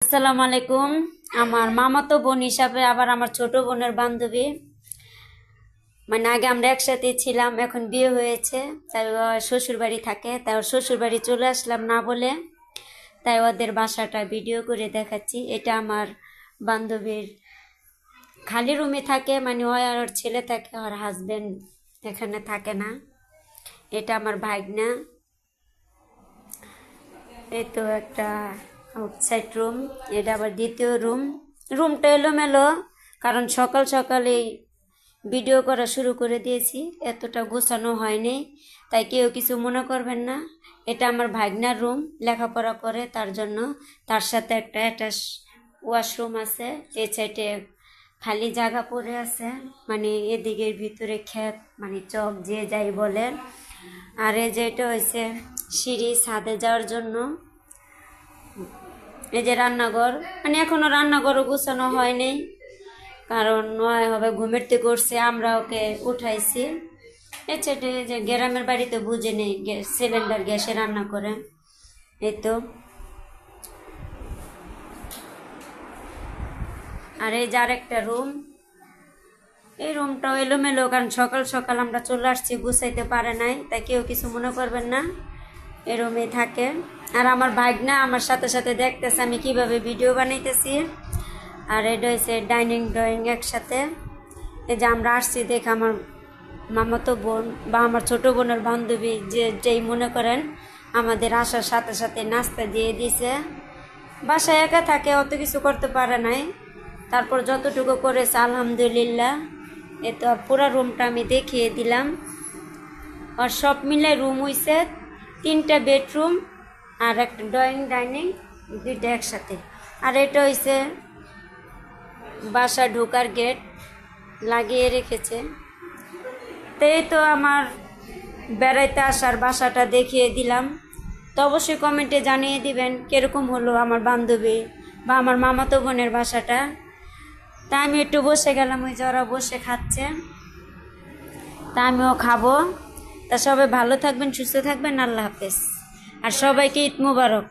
আসসালামু আলাইকুম। আমার মামাতো বোন হিসাবে আবার আমার ছোট বোনের বান্ধবী, মানে আগে আমরা একসাথে ছিলাম, এখন বিয়ে হয়েছে। তাই ও শ্বশুর বাড়ি থাকে, তাই ওর শ্বশুর বাড়ি চলে আসলাম না বলে, তাই ওদের বাসাটা ভিডিও করে দেখাচ্ছি। এটা আমার বান্ধবীর খালি রুমে থাকে, মানে ও আর ওর ছেলে থাকে, ওর হাজবেন্ড এখানে থাকে না। এটা আমার ভাগনা। এই তো একটা আউটসাইড রুম, এটা আবার দ্বিতীয় রুম। রুমটা এলোমেলো, কারণ সকাল সকালেই ভিডিও করা শুরু করে দিয়েছি, এতটা গোছানো হয়নি, তাই কেউ কিছু মনে করবেন না। এটা আমার ভাগনার রুম, লেখাপড়া করে, তার জন্য তার সাথে একটা অ্যাটাচ ওয়াশরুম আছে। এই সাইডে খালি জায়গা পড়ে আছে, মানে এদিকের ভিতরে ক্ষেত, মানে চক যে যাই বলেন। আর এই যে এটা হয়েছে সিঁড়ি ছাদে যাওয়ার জন্য। এই যে রান্নাঘর, মানে এখনো রান্নাঘরও গোছানো হয়নি, কারণ নয় হবে ঘুমের থেকে করছে, আমরা ওকে উঠাইছি। এছাড়া যে গ্রামের বাড়িতে বুঝে নেই, সিলিন্ডার গ্যাসে রান্না করে। এই তো, আর এই যার একটা রুম, এই রুমটাও এলোমেলো, কারণ সকাল সকাল আমরা চলে আসছি, গুছাইতে পারে নাই, তাই কেউ কিছু মনে করবেন না, এই রুমে থাকে। আর আমার ভাগনা আমার সাথে সাথে দেখতেছে আমি কিভাবে ভিডিও বানাইতেছি। আর এটা হচ্ছে ডাইনিং ড্রয়িং একসাথে। এই যে আমরা আসছি দেখে আমার মামাতো বোন বা আমার ছোট বোনের বান্ধবী যেই মনে করেন, আমাদের আসার সাথে সাথে নাস্তা দিয়ে দিছে। বাসায় একা থাকে, অত কিছু করতে পারে নাই, তারপর যতটুকু করেছে আলহামদুলিল্লাহ। এ তো পুরো রুমটা আমি দেখিয়ে দিলাম। আর সব মিলে রুম হইছে 3টা বেডরুম আর একটা ড্রয়িং ডাইনিং, 2টা একসাথে। আর এটা হইছে বাসা ঢোকার গেট, লাগিয়ে রেখেছে। তো এই তো আমার বেড়াইতে আসার বাসাটা দেখিয়ে দিলাম। তো অবশ্যই কমেন্টে জানিয়ে দিবেন কীরকম হলো আমার বান্ধবী বা আমার মামাতো বোনের বাসাটা। তা আমি একটু বসে গেলাম, ওই যে ওরা বসে খাচ্ছে, তা আমিও খাবো। তা সবাই ভালো থাকবেন, সুস্থ থাকবেন, আল্লাহ হাফেজ। আর সবাইকে ঈদ মুবারক।